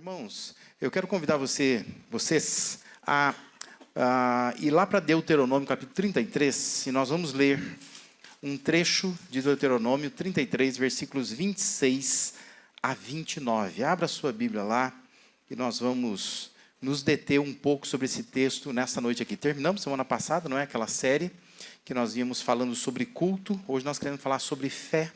Irmãos, eu quero convidar vocês a ir lá para Deuteronômio, capítulo 33, e nós vamos ler um trecho de Deuteronômio 33, versículos 26 a 29. Abra a sua Bíblia lá e nós vamos nos deter um pouco sobre esse texto nessa noite aqui. Terminamos semana passada, não é? Aquela série que nós víamos falando sobre culto. Hoje nós queremos falar sobre fé.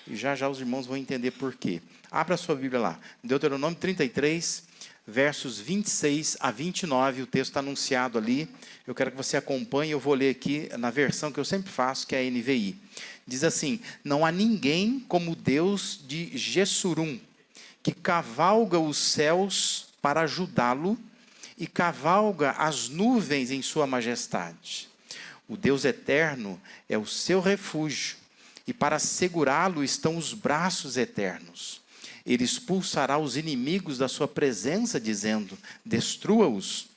E já os irmãos vão entender por quê. Abra a sua Bíblia lá. Deuteronômio 33, versos 26 a 29. O texto está anunciado ali. Eu quero que você acompanhe. Eu vou ler aqui na versão que eu sempre faço, que é a NVI. Diz assim: não há ninguém como o Deus de Jessurum, que cavalga os céus para ajudá-lo e cavalga as nuvens em sua majestade. O Deus eterno é o seu refúgio, e para segurá-lo estão os braços eternos. Ele expulsará os inimigos da sua presença, dizendo: destrua-os.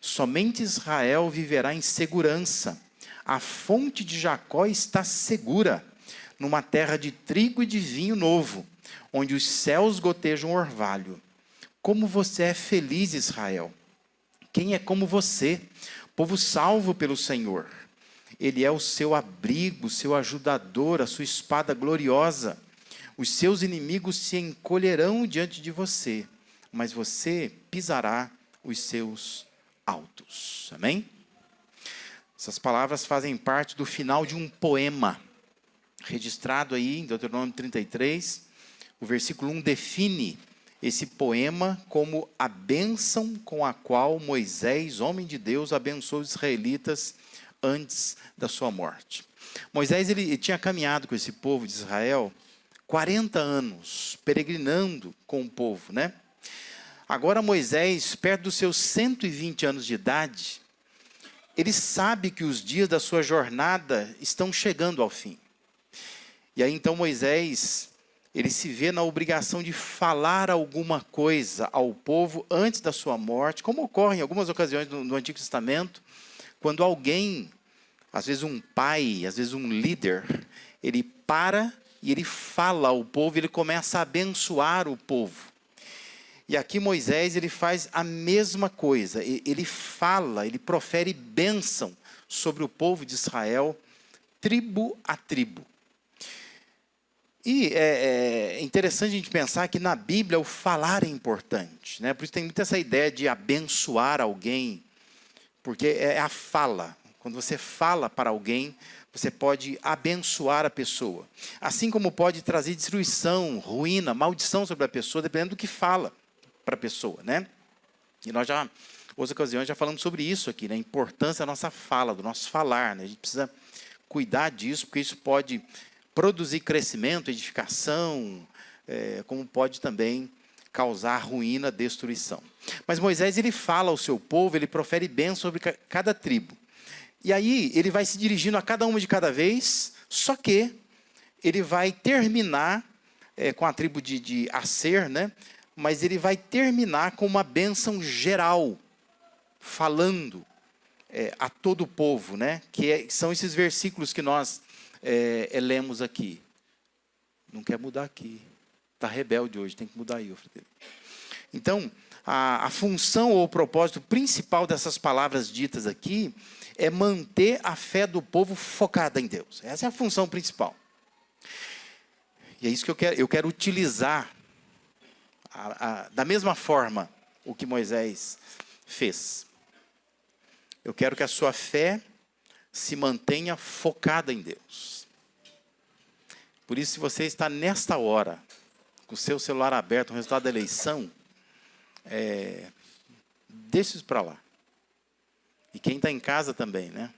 Somente Israel viverá em segurança. A fonte de Jacó está segura, numa terra de trigo e de vinho novo, onde os céus gotejam orvalho. Como você é feliz, Israel! Quem é como você, povo salvo pelo Senhor? Ele é o seu abrigo, o seu ajudador, a sua espada gloriosa. Os seus inimigos se encolherão diante de você, mas você pisará os seus altos. Amém? Essas palavras fazem parte do final de um poema, registrado aí em Deuteronômio 33. O versículo 1 define esse poema como a bênção com a qual Moisés, homem de Deus, abençoou os israelitas antes da sua morte. Moisés ele tinha caminhado com esse povo de Israel 40 anos, peregrinando com o povo, né? Agora Moisés, perto dos seus 120 anos de idade, ele sabe que os dias da sua jornada estão chegando ao fim. E aí então Moisés, ele se vê na obrigação de falar alguma coisa ao povo antes da sua morte, como ocorre em algumas ocasiões no Antigo Testamento, quando alguém, às vezes um pai, às vezes um líder, ele para e ele fala ao povo, ele começa a abençoar o povo. E aqui Moisés, ele faz a mesma coisa, ele fala, ele profere bênção sobre o povo de Israel, tribo a tribo. E é interessante a gente pensar que na Bíblia o falar é importante, né? Por isso tem muita essa ideia de abençoar alguém, porque é a fala. Quando você fala para alguém, você pode abençoar a pessoa. Assim como pode trazer destruição, ruína, maldição sobre a pessoa, dependendo do que fala para a pessoa, né? E nós já, outras ocasiões, já falamos sobre isso aqui, né? A importância da nossa fala, do nosso falar, né? A gente precisa cuidar disso, porque isso pode produzir crescimento, edificação, como pode também causar ruína, destruição. Mas Moisés, ele fala ao seu povo, ele profere bênção sobre cada tribo. E aí, ele vai se dirigindo a cada uma de cada vez, só que ele vai terminar com a tribo de Aser, né? Mas ele vai terminar com uma bênção geral, falando a todo o povo, né? Que são esses versículos que nós lemos aqui. Não quer mudar aqui. Está rebelde hoje, tem que mudar aí. Então, a função ou o propósito principal dessas palavras ditas aqui é manter a fé do povo focada em Deus. Essa é a função principal. E é isso que eu quero utilizar da mesma forma o que Moisés fez. Eu quero que a sua fé se mantenha focada em Deus. Por isso, se você está nesta hora, com o seu celular aberto, o resultado da eleição, deixa isso para lá. E quem está em casa também, né?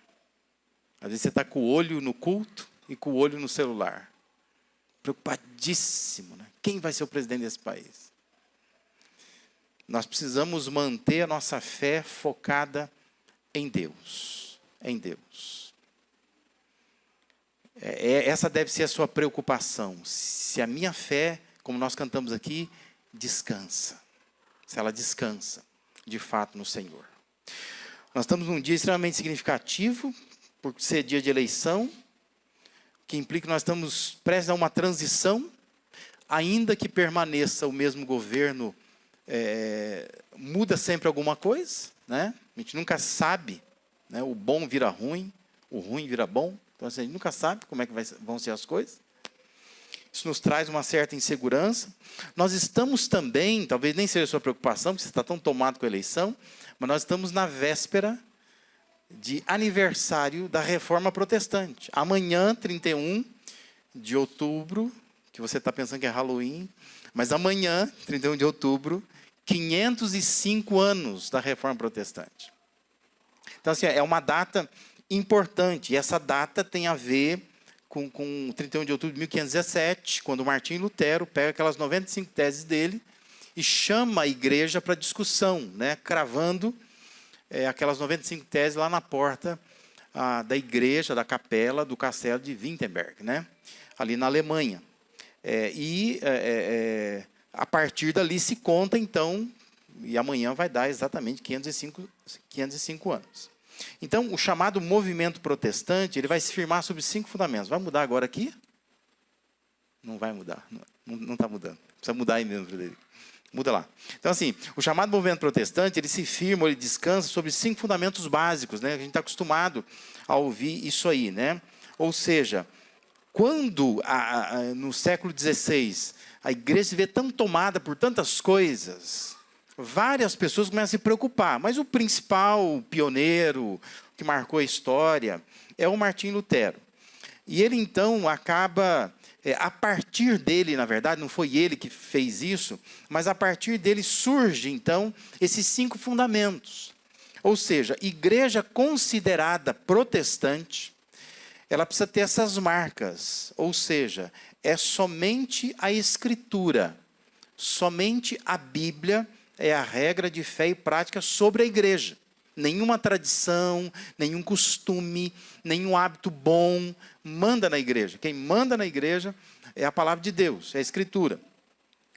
Às vezes você está com o olho no culto e com o olho no celular. Preocupadíssimo, né? Quem vai ser o presidente desse país? Nós precisamos manter a nossa fé focada em Deus. Em Deus. Essa deve ser a sua preocupação. Se a minha fé, como nós cantamos aqui, descansa. Se ela descansa, de fato, no Senhor. Nós estamos num dia extremamente significativo, por ser dia de eleição, que implica que nós estamos prestes a uma transição, ainda que permaneça o mesmo governo muda sempre alguma coisa, né? A gente nunca sabe, né? O bom vira ruim, o ruim vira bom. Então, assim, a gente nunca sabe como é que vão ser as coisas. Isso nos traz uma certa insegurança. Nós estamos também, talvez nem seja a sua preocupação, porque você está tão tomado com a eleição, mas nós estamos na véspera de aniversário da Reforma Protestante. Amanhã, 31 de outubro, que você está pensando que é Halloween, mas amanhã, 31 de outubro, 505 anos da Reforma Protestante. Então, assim, é uma data importante, e essa data tem a ver com 31 de outubro de 1517, quando Martinho Lutero pega aquelas 95 teses dele e chama a igreja para discussão, né, cravando aquelas 95 teses lá na porta da igreja, da capela, do castelo de Wittenberg, né, ali na Alemanha. A partir dali se conta, então, e amanhã vai dar exatamente 505 anos. Então, o chamado movimento protestante, ele vai se firmar sobre 5 fundamentos. Vai mudar agora aqui? Não vai mudar. Não está mudando. Precisa mudar aí mesmo, Frederico. Muda lá. Então, assim, o chamado movimento protestante, ele se firma, ele descansa sobre 5 fundamentos básicos, né? A gente está acostumado a ouvir isso aí, né? Ou seja, quando, no século XVI, a igreja se vê tão tomada por tantas coisas, várias pessoas começam a se preocupar. Mas o principal, o pioneiro, que marcou a história, é o Martinho Lutero. E ele, então, acaba... a partir dele, na verdade, não foi ele que fez isso, mas a partir dele surge, então, esses 5 fundamentos. Ou seja, igreja considerada protestante, ela precisa ter essas marcas. Ou seja, é somente a Escritura, somente a Bíblia é a regra de fé e prática sobre a igreja. Nenhuma tradição, nenhum costume, nenhum hábito bom manda na igreja. Quem manda na igreja é a palavra de Deus, é a Escritura.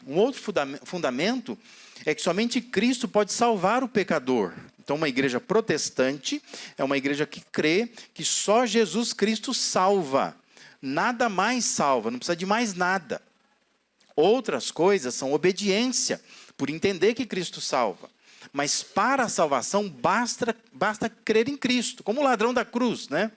Um outro fundamento é que somente Cristo pode salvar o pecador. Então, uma igreja protestante é uma igreja que crê que só Jesus Cristo salva. Nada mais salva, não precisa de mais nada. Outras coisas são obediência, por entender que Cristo salva. Mas para a salvação basta crer em Cristo, como o ladrão da cruz, né?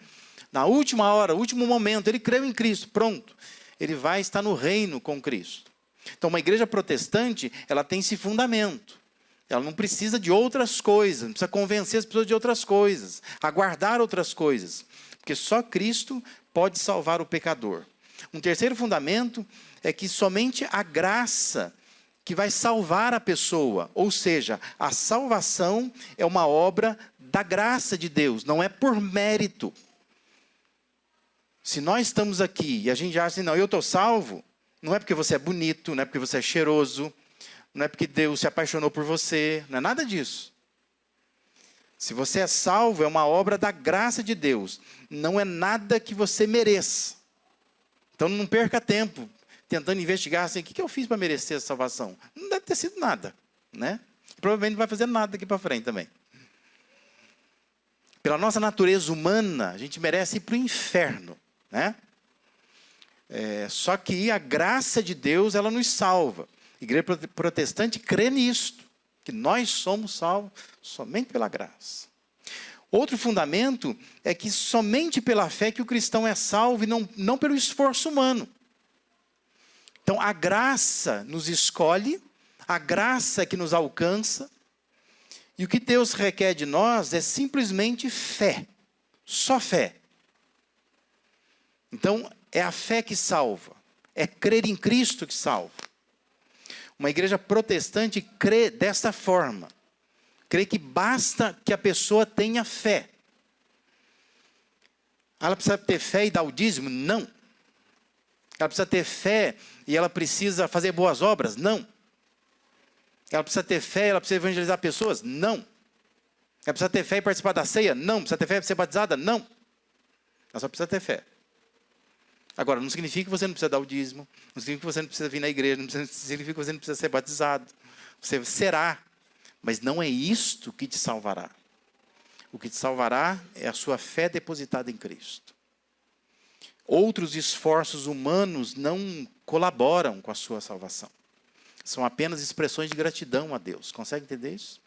Na última hora, último momento, ele creu em Cristo, pronto. Ele vai estar no reino com Cristo. Então, uma igreja protestante, ela tem esse fundamento. Ela não precisa de outras coisas, não precisa convencer as pessoas de outras coisas, aguardar outras coisas. Porque só Cristo pode salvar o pecador. Um terceiro fundamento é que somente a graça que vai salvar a pessoa, ou seja, a salvação é uma obra da graça de Deus, não é por mérito. Se nós estamos aqui e a gente acha assim, não, eu estou salvo, não é porque você é bonito, não é porque você é cheiroso, não é porque Deus se apaixonou por você, não é nada disso. Se você é salvo, é uma obra da graça de Deus, não é nada que você mereça. Então não perca tempo tentando investigar assim, o que eu fiz para merecer essa salvação? Não deve ter sido nada, né? Provavelmente não vai fazer nada daqui para frente também. Pela nossa natureza humana, a gente merece ir para o inferno, né? Só que a graça de Deus, ela nos salva. A igreja protestante crê nisto, que nós somos salvos somente pela graça. Outro fundamento é que somente pela fé que o cristão é salvo e não pelo esforço humano. Então, a graça nos escolhe, a graça é que nos alcança, e o que Deus requer de nós é simplesmente fé, só fé. Então, é a fé que salva, é crer em Cristo que salva. Uma igreja protestante crê dessa forma, crê que basta que a pessoa tenha fé. Ela precisa ter fé e dar o dízimo? Não. Ela precisa ter fé e ela precisa fazer boas obras? Não. Ela precisa ter fé e ela precisa evangelizar pessoas? Não. Ela precisa ter fé e participar da ceia? Não. Precisa ter fé para ser batizada? Não. Ela só precisa ter fé. Agora, não significa que você não precisa dar o dízimo, não significa que você não precisa vir na igreja, não significa que você não precisa ser batizado. Você será, mas não é isto que te salvará. O que te salvará é a sua fé depositada em Cristo. Outros esforços humanos não colaboram com a sua salvação. São apenas expressões de gratidão a Deus. Consegue entender isso?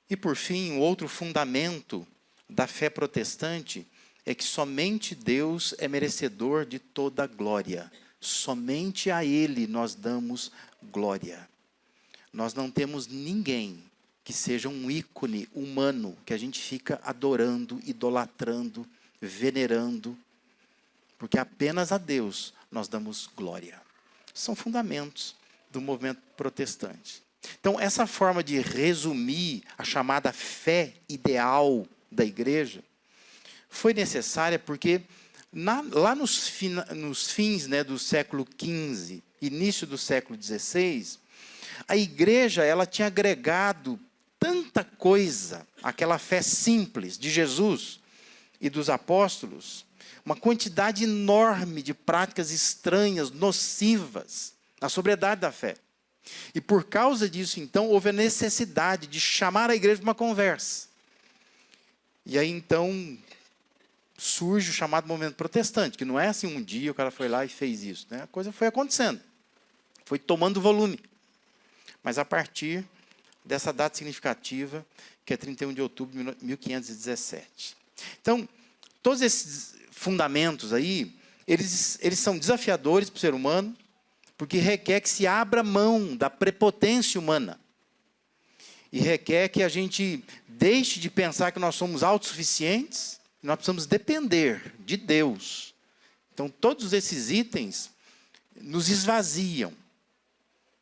E por fim, o outro fundamento da fé protestante é que somente Deus é merecedor de toda a glória. Somente a Ele nós damos glória. Nós não temos ninguém que seja um ícone humano que a gente fica adorando, idolatrando, venerando, porque apenas a Deus nós damos glória. São fundamentos do movimento protestante. Então, essa forma de resumir a chamada fé ideal da igreja foi necessária porque lá nos fins, né, do século XV, início do século XVI, a igreja ela tinha agregado tanta coisa àquela fé simples de Jesus e dos apóstolos, uma quantidade enorme de práticas estranhas, nocivas, na sobriedade da fé. E por causa disso, então, houve a necessidade de chamar a igreja para uma conversa. E aí, então, surge o chamado movimento protestante, que não é assim um dia o cara foi lá e fez isso, né? A coisa foi acontecendo, foi tomando volume. Mas a partir dessa data significativa, que é 31 de outubro de 1517. Então, todos esses fundamentos aí, eles são desafiadores para o ser humano, porque requer que se abra mão da prepotência humana. E requer que a gente deixe de pensar que nós somos autossuficientes, que nós precisamos depender de Deus. Então, todos esses itens nos esvaziam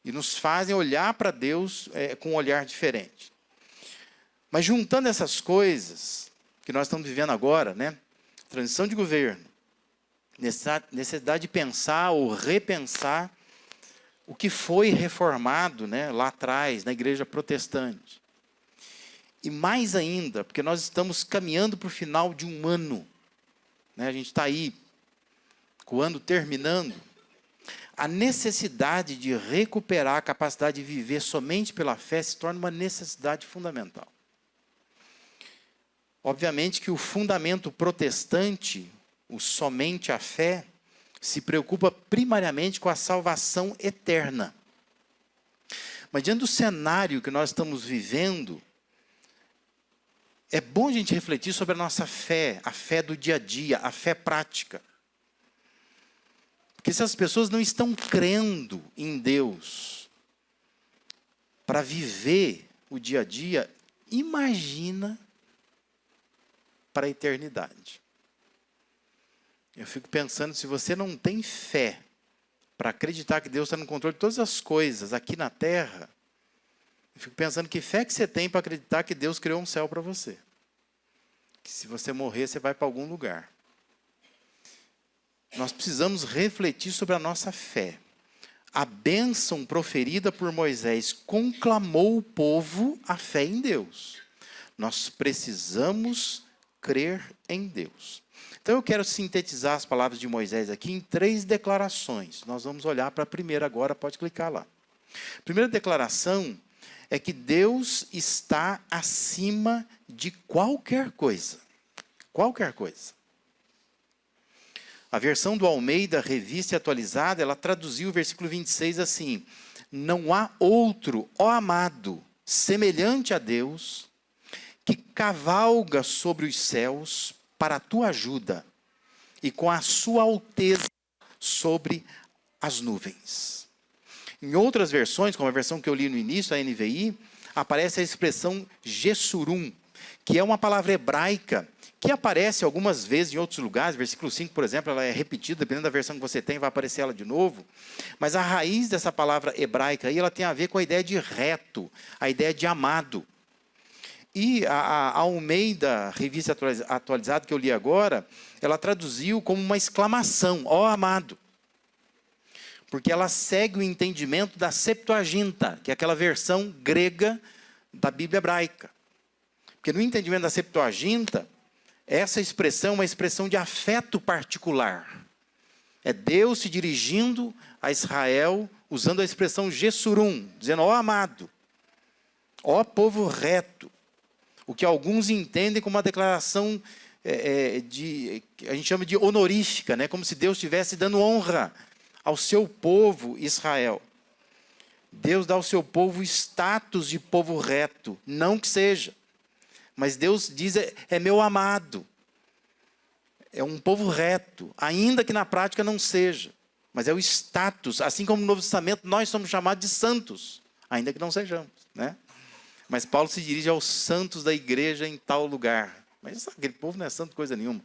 e nos fazem olhar para Deus com um olhar diferente. Mas juntando essas coisas que nós estamos vivendo agora, né? Transição de governo, necessidade de pensar ou repensar o que foi reformado, né, lá atrás, na igreja protestante. E mais ainda, porque nós estamos caminhando para o final de um ano. Né, a gente está aí, com o ano terminando. A necessidade de recuperar a capacidade de viver somente pela fé se torna uma necessidade fundamental. Obviamente que o fundamento protestante, o somente a fé, se preocupa primariamente com a salvação eterna. Mas diante do cenário que nós estamos vivendo, é bom a gente refletir sobre a nossa fé, a fé do dia a dia, a fé prática. Porque se as pessoas não estão crendo em Deus para viver o dia a dia, imagina para a eternidade. Eu fico pensando, se você não tem fé para acreditar que Deus está no controle de todas as coisas aqui na Terra, eu fico pensando que fé que você tem para acreditar que Deus criou um céu para você. Que se você morrer, você vai para algum lugar. Nós precisamos refletir sobre a nossa fé. A bênção proferida por Moisés conclamou o povo à fé em Deus. Nós precisamos crer em Deus. Então eu quero sintetizar as palavras de Moisés aqui em 3 declarações. Nós vamos olhar para a primeira agora, pode clicar lá. A primeira declaração é que Deus está acima de qualquer coisa. Qualquer coisa. A versão do Almeida, Revista e Atualizada, ela traduziu o versículo 26 assim: não há outro, ó amado, semelhante a Deus, que cavalga sobre os céus para a tua ajuda, e com a sua alteza sobre as nuvens. Em outras versões, como a versão que eu li no início, a NVI, aparece a expressão Jessurum, que é uma palavra hebraica que aparece algumas vezes em outros lugares. Versículo 5, por exemplo, ela é repetida, dependendo da versão que você tem, vai aparecer ela de novo. Mas a raiz dessa palavra hebraica aí, ela tem a ver com a ideia de reto, a ideia de amado. E a Almeida, Revista Atualizada, que eu li agora, ela traduziu como uma exclamação, ó amado. Porque ela segue o entendimento da Septuaginta, que é aquela versão grega da Bíblia hebraica. Porque no entendimento da Septuaginta, essa expressão é uma expressão de afeto particular. É Deus se dirigindo a Israel, usando a expressão Jessurum, dizendo, ó amado, ó povo reto. O que alguns entendem como uma declaração a gente chama de honorífica, né? Como se Deus estivesse dando honra ao seu povo Israel. Deus dá ao seu povo status de povo reto. Não que seja. Mas Deus diz, é meu amado. É um povo reto, ainda que na prática não seja. Mas é o status. Assim como no Novo Testamento, nós somos chamados de santos, ainda que não sejamos, né? Mas Paulo se dirige aos santos da igreja em tal lugar. Mas aquele povo não é santo coisa nenhuma,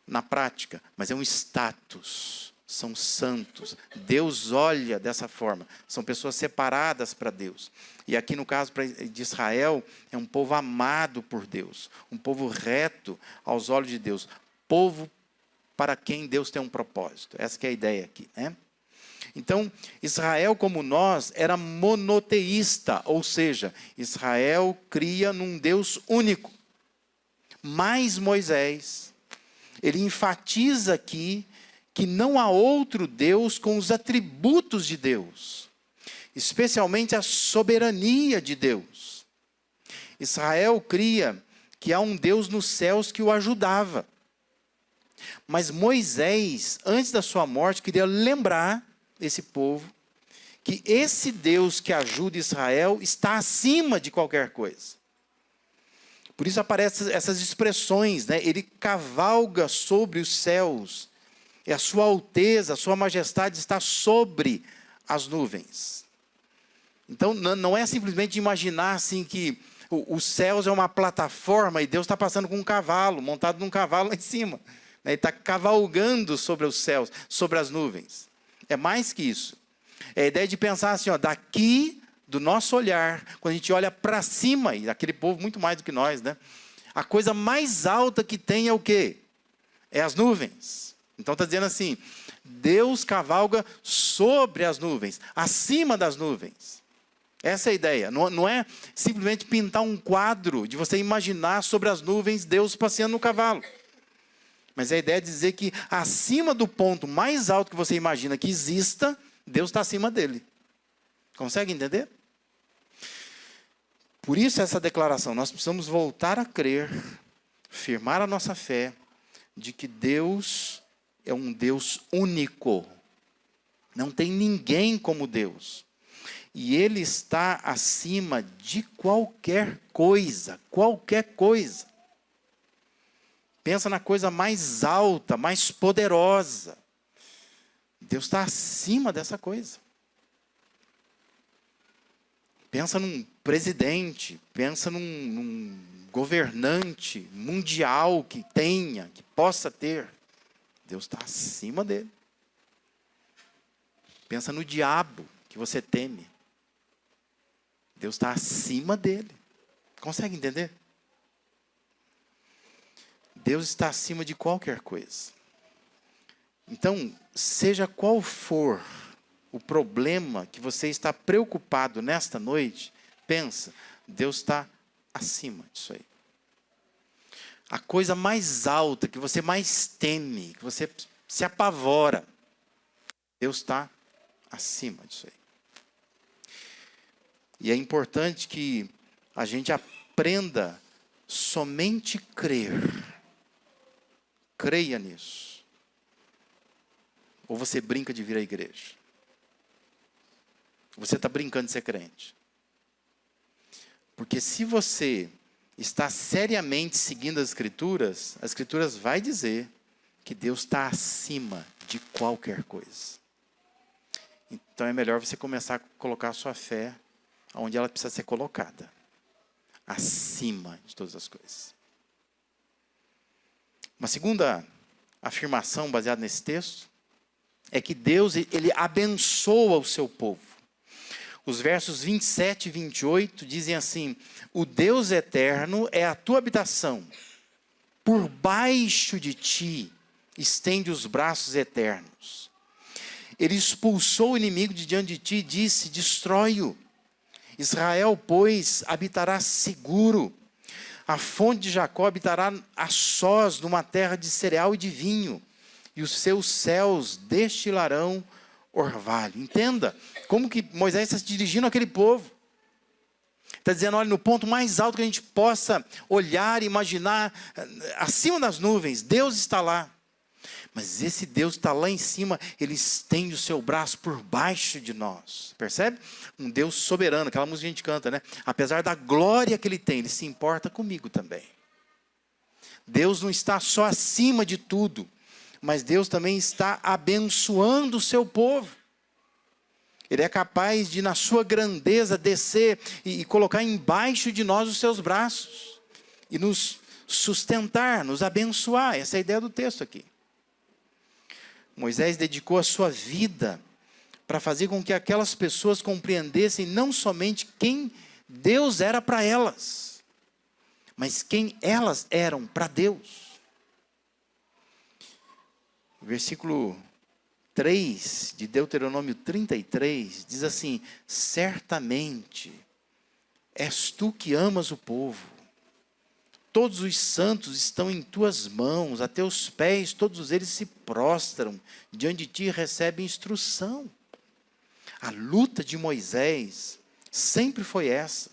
na prática. Mas é um status. São santos. Deus olha dessa forma. São pessoas separadas para Deus. E aqui no caso de Israel, é um povo amado por Deus. Um povo reto aos olhos de Deus. Povo para quem Deus tem um propósito. Essa que é a ideia aqui, né? Então, Israel, como nós, era monoteísta. Ou seja, Israel cria num Deus único. Mas Moisés, ele enfatiza aqui que não há outro Deus com os atributos de Deus, especialmente a soberania de Deus. Israel cria que há um Deus nos céus que o ajudava. Mas Moisés, antes da sua morte, queria lembrar esse povo que esse Deus que ajuda Israel está acima de qualquer coisa. Por isso aparecem essas expressões, né? Ele cavalga sobre os céus. E a sua alteza, a sua majestade está sobre as nuvens. Então, não é simplesmente imaginar assim que os céus é uma plataforma e Deus está passando com um cavalo, montado num cavalo lá em cima. Ele está cavalgando sobre os céus, sobre as nuvens. É mais que isso. É a ideia de pensar assim, ó, daqui do nosso olhar, quando a gente olha para cima, e aquele povo muito mais do que nós, né? A coisa mais alta que tem é o quê? É as nuvens. Então está dizendo assim, Deus cavalga sobre as nuvens, acima das nuvens. Essa é a ideia. Não é simplesmente pintar um quadro de você imaginar sobre as nuvens Deus passeando no cavalo. Mas a ideia é dizer que acima do ponto mais alto que você imagina que exista, Deus está acima dele. Consegue entender? Por isso essa declaração, nós precisamos voltar a crer, firmar a nossa fé, de que Deus é um Deus único. Não tem ninguém como Deus. E Ele está acima de qualquer coisa. Qualquer coisa. Pensa na coisa mais alta, mais poderosa. Deus está acima dessa coisa. Pensa num presidente, pensa num governante mundial que tenha, que possa ter. Deus está acima dele. Pensa no diabo que você teme. Deus está acima dele. Consegue entender? Deus está acima de qualquer coisa. Então, seja qual for o problema que você está preocupado nesta noite, pensa, Deus está acima disso aí. A coisa mais alta, que você mais teme, que você se apavora, Deus está acima disso aí. E é importante que a gente aprenda somente crer. Creia nisso. Ou você brinca de vir à igreja. Você está brincando de ser crente. Porque se você está seriamente seguindo as Escrituras vai dizer que Deus está acima de qualquer coisa. Então é melhor você começar a colocar a sua fé onde ela precisa ser colocada. Acima de todas as coisas. Uma segunda afirmação baseada nesse texto é que Deus, ele abençoa o seu povo. Os versos 27 e 28 dizem assim: o Deus eterno é a tua habitação. Por baixo de ti estende os braços eternos. Ele expulsou o inimigo de diante de ti e disse: destrói-o. Israel, pois, habitará seguro. A fonte de Jacó habitará a sós numa terra de cereal e de vinho. E os seus céus destilarão orvalho. Entenda como que Moisés está se dirigindo àquele povo. Está dizendo, olha, no ponto mais alto que a gente possa olhar e imaginar, acima das nuvens, Deus está lá. Mas esse Deus que está lá em cima, Ele estende o seu braço por baixo de nós. Percebe? Um Deus soberano, aquela música que a gente canta, né? Apesar da glória que Ele tem, Ele se importa comigo também. Deus não está só acima de tudo, mas Deus também está abençoando o seu povo. Ele é capaz de, na sua grandeza, descer e colocar embaixo de nós os seus braços. E nos sustentar, nos abençoar. Essa é a ideia do texto aqui. Moisés dedicou a sua vida para fazer com que aquelas pessoas compreendessem não somente quem Deus era para elas, mas quem elas eram para Deus. Versículo 3 de Deuteronômio 33 diz assim: certamente és tu que amas o povo. Todos os santos estão em tuas mãos, a teus pés todos eles se prostram, diante de ti recebem instrução. A luta de Moisés sempre foi essa.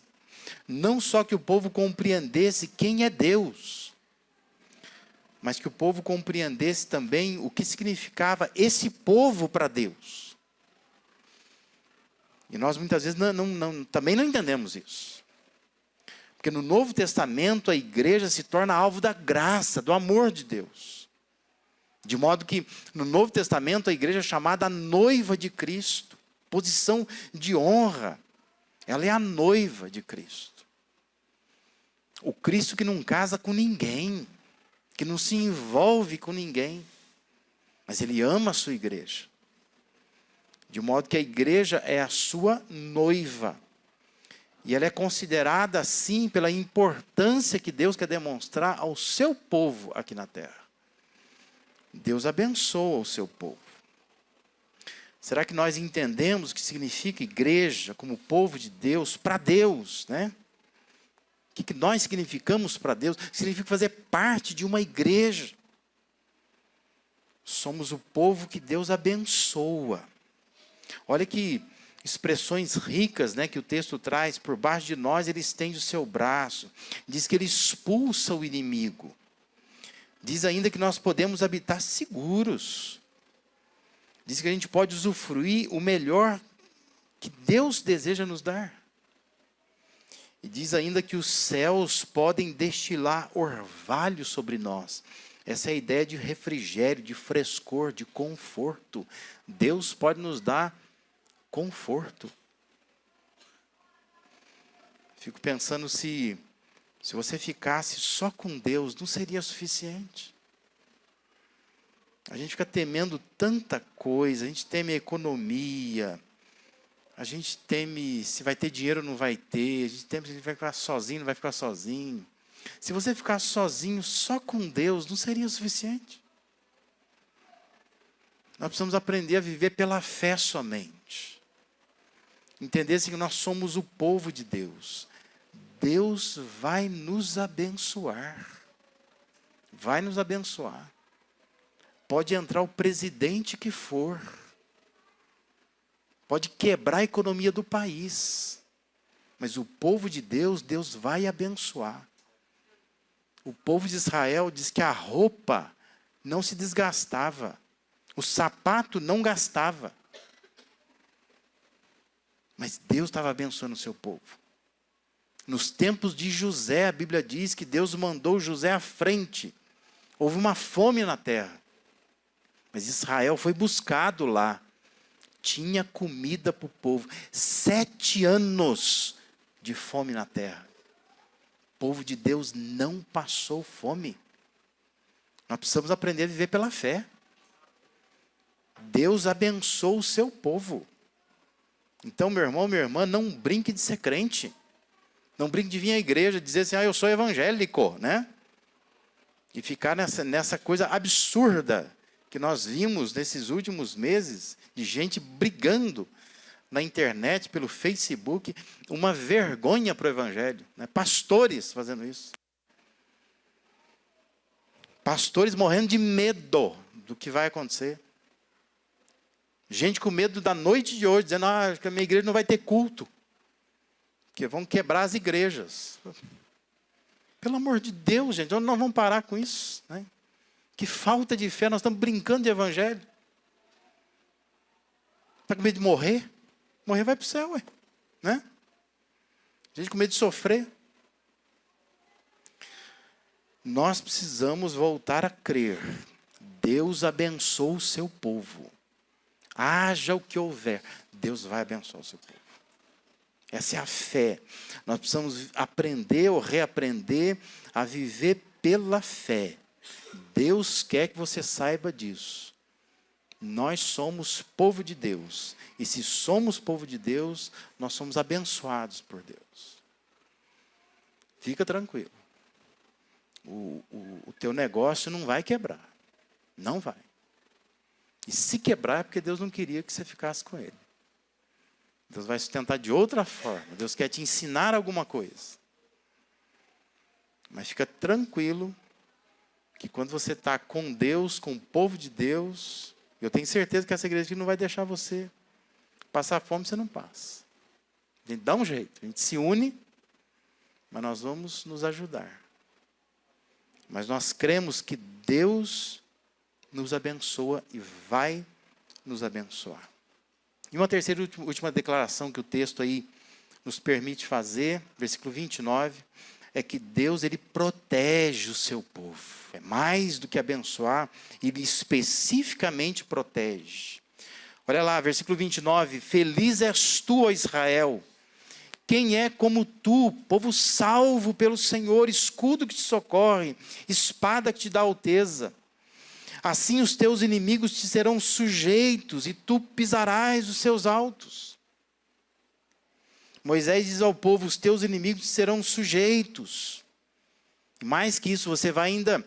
Não só que o povo compreendesse quem é Deus, mas que o povo compreendesse também o que significava esse povo para Deus. E nós muitas vezes também não entendemos isso. Porque no Novo Testamento a igreja se torna alvo da graça, do amor de Deus. De modo que no Novo Testamento a igreja é chamada a noiva de Cristo. Posição de honra. Ela é a noiva de Cristo. O Cristo que não casa com ninguém. Que não se envolve com ninguém. Mas Ele ama a sua igreja. De modo que a igreja é a sua noiva. E ela é considerada assim pela importância que Deus quer demonstrar ao seu povo aqui na terra. Deus abençoa o seu povo. Será que nós entendemos o que significa igreja como povo de Deus, para Deus, né? O que nós significamos para Deus? Significa fazer parte de uma igreja. Somos o povo que Deus abençoa. Olha que expressões ricas, né, que o texto traz. Por baixo de nós Ele estende o seu braço. Diz que Ele expulsa o inimigo. Diz ainda que nós podemos habitar seguros. Diz que a gente pode usufruir o melhor que Deus deseja nos dar. E diz ainda que os céus podem destilar orvalho sobre nós. Essa é a ideia de refrigério, de frescor, de conforto. Deus pode nos dar conforto. Fico pensando se você ficasse só com Deus, não seria suficiente. A gente fica temendo tanta coisa, a gente teme a economia, a gente teme se vai ter dinheiro ou não vai ter, a gente teme se vai ficar sozinho, não vai ficar sozinho. Se você ficar sozinho só com Deus, não seria suficiente. Nós precisamos aprender a viver pela fé somente. Entender que nós somos o povo de Deus. Deus vai nos abençoar. Vai nos abençoar. Pode entrar o presidente que for. Pode quebrar a economia do país. Mas o povo de Deus, Deus vai abençoar. O povo de Israel diz que a roupa não se desgastava. O sapato não gastava. Mas Deus estava abençoando o seu povo. Nos tempos de José, a Bíblia diz que Deus mandou José à frente. Houve uma fome na terra. Mas Israel foi buscado lá. Tinha comida para o povo. 7 anos de fome na terra. O povo de Deus não passou fome. Nós precisamos aprender a viver pela fé. Deus abençoa o seu povo. Então, meu irmão, minha irmã, não brinque de ser crente. Não brinque de vir à igreja e dizer assim, eu sou evangélico, né? E ficar nessa coisa absurda que nós vimos nesses últimos meses, de gente brigando na internet, pelo Facebook, uma vergonha para o evangelho, né? Pastores fazendo isso. Pastores morrendo de medo do que vai acontecer. Gente com medo da noite de hoje, dizendo que a minha igreja não vai ter culto. Porque vão quebrar as igrejas. Pelo amor de Deus, gente, nós vamos parar com isso, né? Que falta de fé, nós estamos brincando de evangelho. Está com medo de morrer? Morrer vai para o céu, ué. Né? A gente com medo de sofrer. Nós precisamos voltar a crer. Deus abençoa o seu povo. Haja o que houver, Deus vai abençoar o seu povo. Essa é a fé. Nós precisamos aprender ou reaprender a viver pela fé. Deus quer que você saiba disso. Nós somos povo de Deus. E se somos povo de Deus, nós somos abençoados por Deus. Fica tranquilo. O teu negócio não vai quebrar. Não vai. E se quebrar é porque Deus não queria que você ficasse com ele. Deus vai sustentar de outra forma. Deus quer te ensinar alguma coisa. Mas fica tranquilo que quando você está com Deus, com o povo de Deus, eu tenho certeza que essa igreja aqui não vai deixar você passar fome, você não passa. A gente dá um jeito, a gente se une, mas nós vamos nos ajudar. Mas nós cremos que Deus nos abençoa e vai nos abençoar. E uma terceira e última declaração que o texto aí nos permite fazer, versículo 29, é que Deus, ele protege o seu povo. É mais do que abençoar, ele especificamente protege. Olha lá, versículo 29, feliz és tu, ó Israel, quem é como tu, povo salvo pelo Senhor, escudo que te socorre, espada que te dá alteza. Assim os teus inimigos te serão sujeitos e tu pisarás os seus altos. Moisés diz ao povo, os teus inimigos te serão sujeitos. Mais que isso, você vai ainda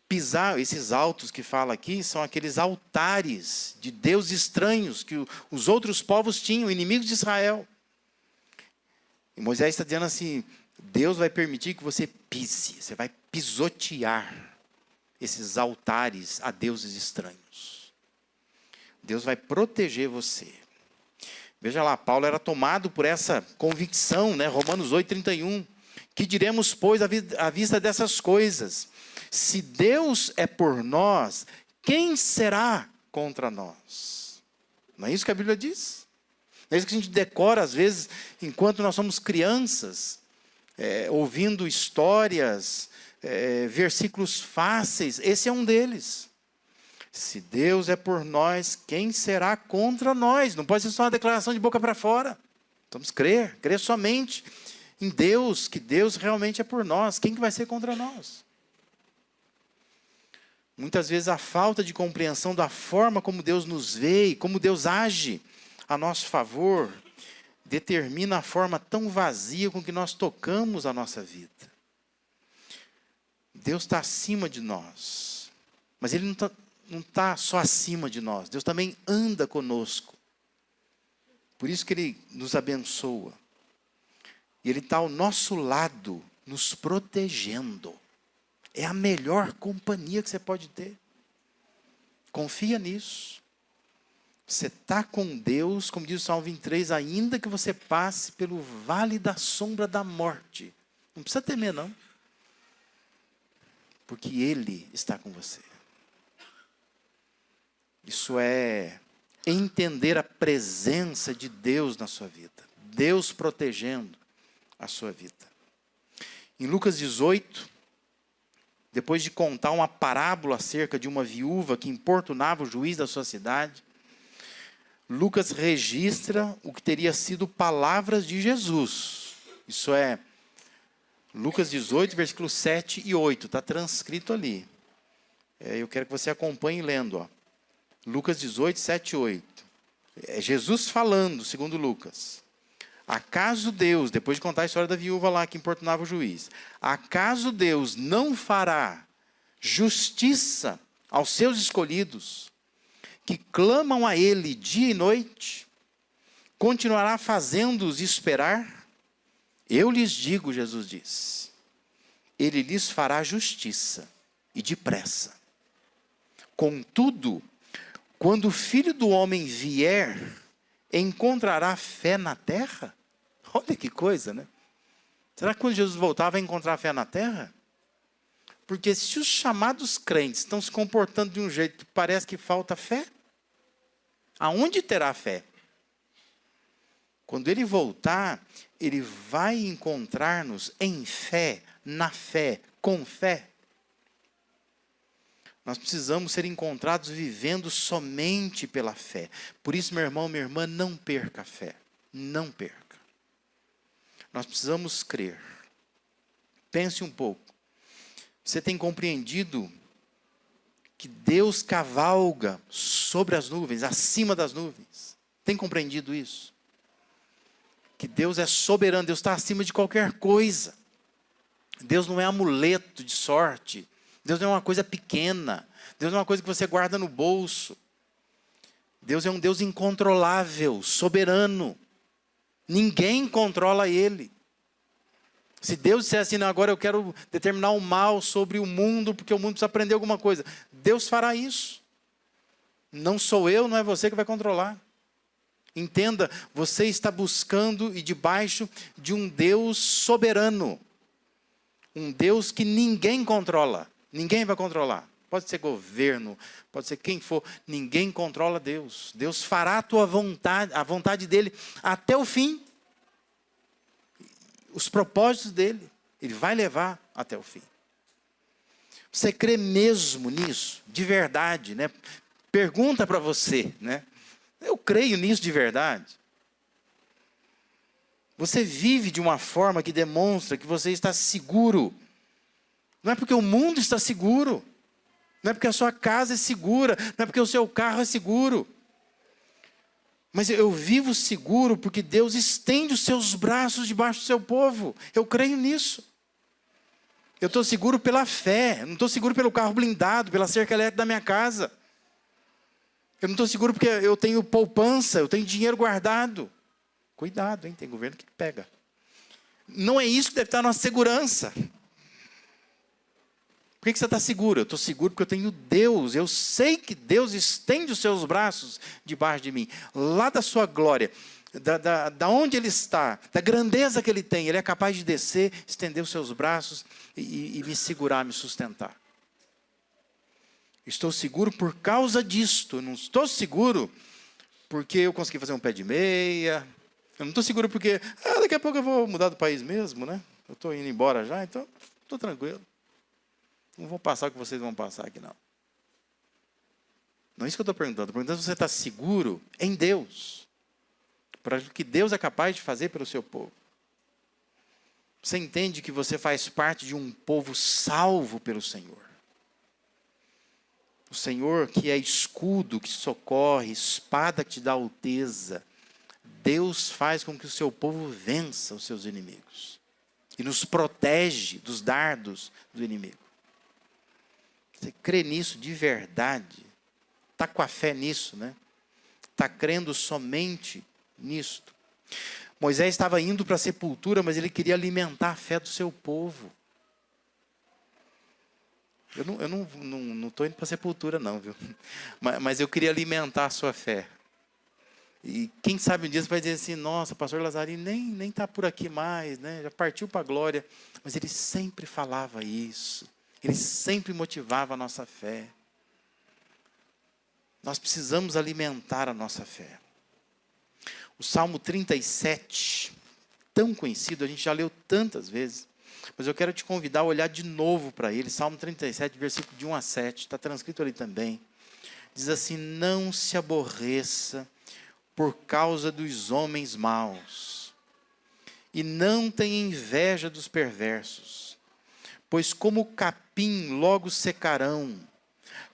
pisar, esses altos que fala aqui, são aqueles altares de deuses estranhos que os outros povos tinham, inimigos de Israel. E Moisés está dizendo assim, Deus vai permitir que você pise, você vai pisotear esses altares a deuses estranhos. Deus vai proteger você. Veja lá, Paulo era tomado por essa convicção, né? Romanos 8:31. Que diremos, pois, à vista dessas coisas? Se Deus é por nós, quem será contra nós? Não é isso que a Bíblia diz? Não é isso que a gente decora, às vezes, enquanto nós somos crianças, ouvindo histórias, versículos fáceis. Esse é um deles. Se Deus é por nós, quem será contra nós? Não pode ser só uma declaração de boca para fora. Vamos crer somente em Deus, que Deus realmente é por nós. Quem que vai ser contra nós? Muitas vezes a falta de compreensão da forma como Deus nos vê e como Deus age a nosso favor determina a forma tão vazia com que nós tocamos a nossa vida. Deus está acima de nós, mas Ele não está só acima de nós. Deus também anda conosco. Por isso que Ele nos abençoa. E Ele está ao nosso lado, nos protegendo. É a melhor companhia que você pode ter. Confia nisso. Você está com Deus, como diz o Salmo 23, ainda que você passe pelo vale da sombra da morte. Não precisa temer, não. Porque Ele está com você. Isso é entender a presença de Deus na sua vida. Deus protegendo a sua vida. Em Lucas 18, depois de contar uma parábola acerca de uma viúva que importunava o juiz da sua cidade, Lucas registra o que teria sido palavras de Jesus. Isso é Lucas 18, versículos 7 e 8. Está transcrito ali. Eu quero que você acompanhe lendo. Ó. Lucas 18, 7 e 8. É Jesus falando, segundo Lucas. Acaso Deus, depois de contar a história da viúva lá que importunava o juiz, acaso Deus não fará justiça aos seus escolhidos, que clamam a Ele dia e noite? Continuará fazendo-os esperar? Eu lhes digo, Jesus diz, Ele lhes fará justiça, e depressa. Contudo, quando o Filho do Homem vier, encontrará fé na terra? Olha que coisa, né? Será que quando Jesus voltar vai encontrar fé na terra? Porque se os chamados crentes estão se comportando de um jeito que parece que falta fé, aonde terá fé? Quando ele voltar, ele vai encontrar-nos em fé, na fé, com fé. Nós precisamos ser encontrados vivendo somente pela fé. Por isso, meu irmão, minha irmã, não perca a fé. Não perca. Nós precisamos crer. Pense um pouco. Você tem compreendido que Deus cavalga sobre as nuvens, acima das nuvens? Tem compreendido isso? Que Deus é soberano, Deus está acima de qualquer coisa. Deus não é amuleto de sorte. Deus não é uma coisa pequena. Deus não é uma coisa que você guarda no bolso. Deus é um Deus incontrolável, soberano. Ninguém controla Ele. Se Deus disser assim, não, agora eu quero determinar o mal sobre o mundo, porque o mundo precisa aprender alguma coisa, Deus fará isso. Não sou eu, não é você que vai controlar. Entenda, você está buscando e debaixo de um Deus soberano. Um Deus que ninguém controla. Ninguém vai controlar. Pode ser governo, pode ser quem for. Ninguém controla Deus. Deus fará a tua vontade, a vontade dele até o fim. Os propósitos dele, ele vai levar até o fim. Você crê mesmo nisso? De verdade, né? Pergunta para você, né? Eu creio nisso de verdade. Você vive de uma forma que demonstra que você está seguro. Não é porque o mundo está seguro. Não é porque a sua casa é segura. Não é porque o seu carro é seguro. Mas eu vivo seguro porque Deus estende os seus braços debaixo do seu povo. Eu creio nisso. Eu estou seguro pela fé. Eu não estou seguro pelo carro blindado, pela cerca elétrica da minha casa. Eu não estou seguro porque eu tenho poupança, eu tenho dinheiro guardado. Cuidado, hein? Tem governo que pega. Não é isso que deve estar a nossa segurança. Por que você está seguro? Eu estou seguro porque eu tenho Deus. Eu sei que Deus estende os seus braços debaixo de mim. Lá da sua glória, da onde Ele está, da grandeza que Ele tem, Ele é capaz de descer, estender os seus braços e me segurar, me sustentar. Estou seguro por causa disto. Eu não estou seguro porque eu consegui fazer um pé de meia. Eu não estou seguro porque daqui a pouco eu vou mudar do país mesmo, né? Eu estou indo embora já, então estou tranquilo. Não vou passar o que vocês vão passar aqui, não. Não é isso que eu estou perguntando. Estou perguntando se você está seguro em Deus. Para o que Deus é capaz de fazer pelo seu povo. Você entende que você faz parte de um povo salvo pelo Senhor. O Senhor que é escudo, que socorre, espada que te dá alteza. Deus faz com que o seu povo vença os seus inimigos. E nos protege dos dardos do inimigo. Você crê nisso de verdade? Está com a fé nisso, né? Está crendo somente nisto. Moisés estava indo para a sepultura, mas ele queria alimentar a fé do seu povo. Eu não estou indo para a sepultura não, viu? Mas eu queria alimentar a sua fé. E quem sabe um dia você vai dizer assim, nossa, pastor Lazarino nem está por aqui mais, né? Já partiu para a glória. Mas ele sempre falava isso. Ele sempre motivava a nossa fé. Nós precisamos alimentar a nossa fé. O Salmo 37, tão conhecido, a gente já leu tantas vezes. Mas eu quero te convidar a olhar de novo para ele. Salmo 37, versículo de 1 a 7. Está transcrito ali também. Diz assim, não se aborreça por causa dos homens maus. E não tenha inveja dos perversos. Pois como o capim logo secarão.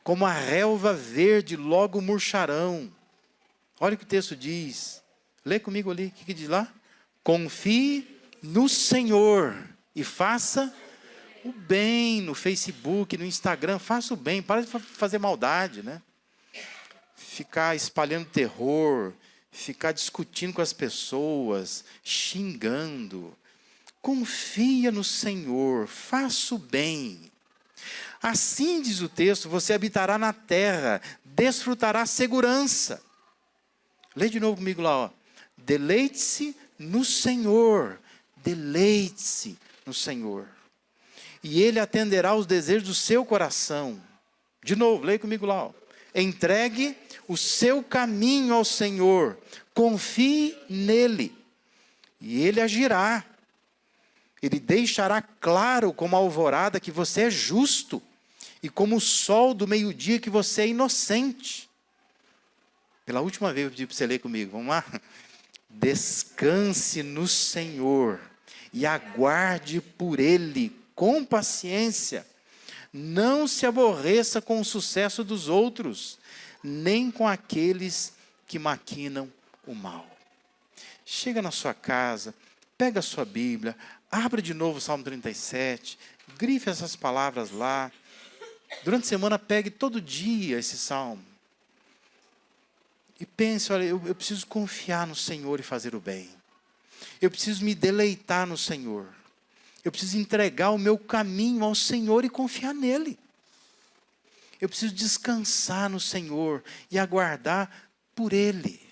Como a relva verde logo murcharão. Olha o que o texto diz. Lê comigo ali. O que diz lá? Confie no Senhor. E faça o bem no Facebook, no Instagram. Faça o bem. Para de fazer maldade, né? Ficar espalhando terror. Ficar discutindo com as pessoas. Xingando. Confia no Senhor. Faça o bem. Assim, diz o texto, você habitará na terra. Desfrutará segurança. Lê de novo comigo lá, ó. Deleite-se no Senhor. Deleite-se no Senhor. e Ele atenderá aos desejos do seu coração. De novo, leia comigo lá. Entregue o seu caminho ao Senhor, confie nele, e Ele agirá. Ele deixará claro como a alvorada que você é justo, e como o sol do meio-dia que você é inocente. Pela última vez eu pedi para você ler comigo, vamos lá? Descanse no Senhor e aguarde por Ele com paciência. Não se aborreça com o sucesso dos outros, nem com aqueles que maquinam o mal. Chega na sua casa, pega a sua Bíblia, abra de novo o Salmo 37, grife essas palavras lá. Durante a semana, pegue todo dia esse salmo. E pense, olha, eu preciso confiar no Senhor e fazer o bem. Eu preciso me deleitar no Senhor. Eu preciso entregar o meu caminho ao Senhor e confiar nele. Eu preciso descansar no Senhor e aguardar por Ele.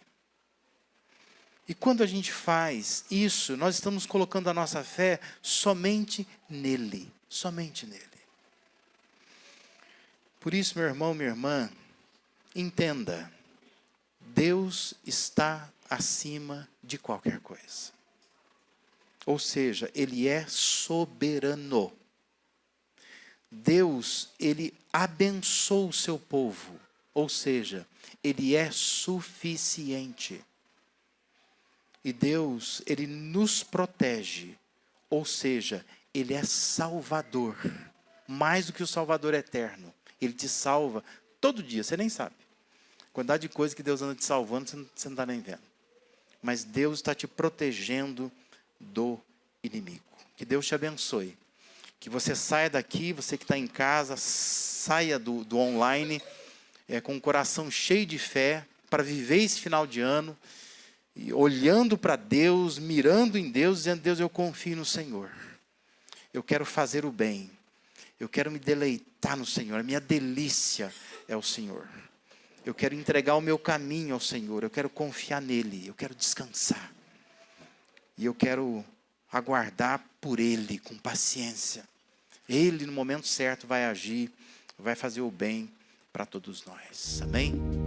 E quando a gente faz isso, nós estamos colocando a nossa fé somente nele. Somente nele. Por isso, meu irmão, minha irmã, entenda. Deus está acima de qualquer coisa. Ou seja, Ele é soberano. Deus, Ele abençoa o seu povo. Ou seja, Ele é suficiente. E Deus, Ele nos protege. Ou seja, Ele é salvador. Mais do que o salvador eterno. Ele te salva todo dia, você nem sabe. A quantidade de coisas que Deus anda te salvando, você não está nem vendo. Mas Deus está te protegendo do inimigo. Que Deus te abençoe. Que você saia daqui, você que está em casa, saia do online, com o coração cheio de fé, para viver esse final de ano, e olhando para Deus, mirando em Deus, dizendo, Deus, eu confio no Senhor. Eu quero fazer o bem. Eu quero me deleitar no Senhor. A minha delícia é o Senhor. Eu quero entregar o meu caminho ao Senhor. Eu quero confiar nele. Eu quero descansar. E eu quero aguardar por Ele com paciência. Ele, no momento certo, vai agir, vai fazer o bem para todos nós. Amém?